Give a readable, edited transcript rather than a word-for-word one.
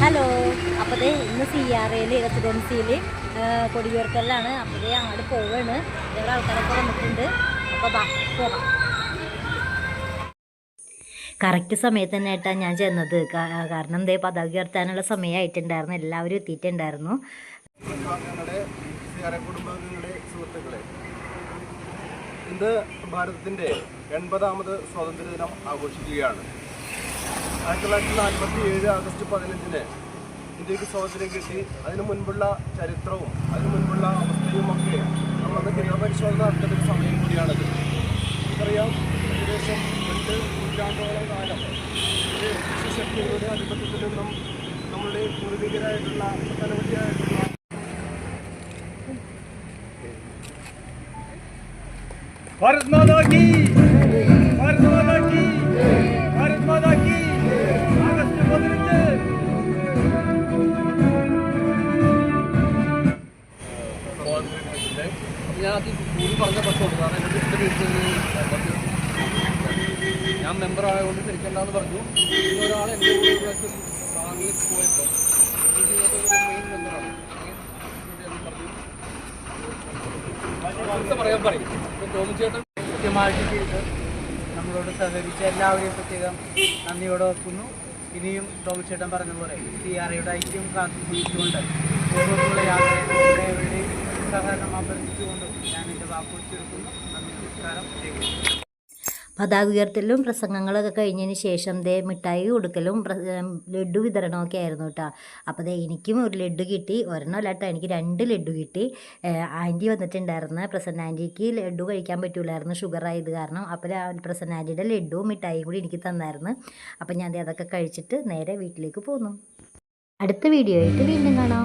Hello, അപ്പോൾ ദേ ഇന്ന് CRAയിൽ റെസിഡൻസിയിൽ കൊടിയുയർത്തലാണ്. അപ്പോൾ ദേ അങ്ങോട്ട് പോവാണ്. ഇവിടെ ആൾക്കാരൊക്കെ വന്നിട്ടുണ്ട്. അപ്പോൾ പോകാം. കറക്റ്റ് സമയത്ത് തന്നെ ആയിട്ടാണ് ഞാൻ ചെന്നത്. കാരണം ദേ പതാക ഉയർത്താനുള്ള സമയമായിട്ടുണ്ടായിരുന്നു. എല്ലാവരും എത്തിയിട്ടുണ്ടായിരുന്നു. ഇന്ന് ഭാരതത്തിൻ്റെ 80ാമത് സ്വാതന്ത്ര്യദിനം ആഘോഷിക്കുകയാണ്. 1947 ആഗസ്റ്റ് 15 ഇന്ത്യക്ക് സ്വാതന്ത്ര്യം കിട്ടി. അതിനു മുൻപുള്ള ചരിത്രവും അതിനു മുൻപുള്ള അവസ്ഥയുമൊക്കെ നമ്മളത് പുനഃപരിശോധന നടത്തേണ്ട ഒരു സമയം കൂടിയാണത്. നമുക്കറിയാം, ഏകദേശം 2 നൂറ്റാണ്ടോളം കാലം ശക്തികളുടെ ആധിപത്യത്തിൽ നിന്നും നമ്മളുടെ പൂർവികരായിട്ടുള്ള ഒട്ടനവധിയായിട്ടുള്ള भारत माता की, भारत माता की, भारत माता की। अगस्त 15 ഞാൻ അത് കൂടി പറഞ്ഞ പറ്റുള്ളൂ. കാരണം എൻ്റെ ഞാൻ മെമ്പർ ആയതുകൊണ്ട് ശരിക്കണ്ടെന്ന് പറഞ്ഞു. പിന്നെ ഒരാൾ എൻ്റെ കൂടെ ബാങ്കിൽ പോയപ്പോൾ മെയിൻ മെമ്പറാണ് പറയാൻ പറയും. തോന്നിച്ചേട്ടൻ കൃത്യമായിട്ട് ചെയ്ത് നമ്മളോട് സഹകരിച്ച എല്ലാവരെയും പ്രത്യേകം നന്ദിയോടെ വെക്കുന്നു. ഇനിയും തോമച്ചേട്ടൻ പറഞ്ഞ പോലെ CRAയുടെ ഐക്യം കാത്തുസൂക്ഷിച്ചുകൊണ്ട് മുന്നോട്ടുള്ള യാത്രയുടെയും സഹകരണം അഭ്യർത്ഥിച്ചുകൊണ്ടും ഞാൻ എൻ്റെ വാക്കുകൾ ചുരുക്കുന്നു. നന്ദി, നമസ്കാരം. പതാക ഉയർത്തലും പ്രസംഗങ്ങളൊക്കെ കഴിഞ്ഞതിന് ശേഷം ദേ മിഠായി കൊടുക്കലും ലഡ്ഡു വിതരണമൊക്കെ ആയിരുന്നു കേട്ടോ. അപ്പോൾ ദേ എനിക്കും ഒരു ലഡ്ഡു കിട്ടി. ഒരെണ്ണമല്ല കേട്ടോ, എനിക്ക് 2 ലഡ്ഡു കിട്ടി. ആൻറ്റി വന്നിട്ടുണ്ടായിരുന്നു. പ്രസന്ന ആൻറ്റിക്ക് ലഡ്ഡു കഴിക്കാൻ പറ്റൂലായിരുന്നു, ഷുഗർ ആയത് കാരണം. അപ്പോൾ പ്രസന്ന ആൻറ്റിയുടെ ലഡ്ഡുവും മിഠായിയും കൂടി എനിക്ക് തന്നായിരുന്നു. അപ്പോൾ ഞാൻ അതൊക്കെ കഴിച്ചിട്ട് നേരെ വീട്ടിലേക്ക് പോന്നു. അടുത്ത വീഡിയോ ആയിട്ട് വീണ്ടും കാണാം.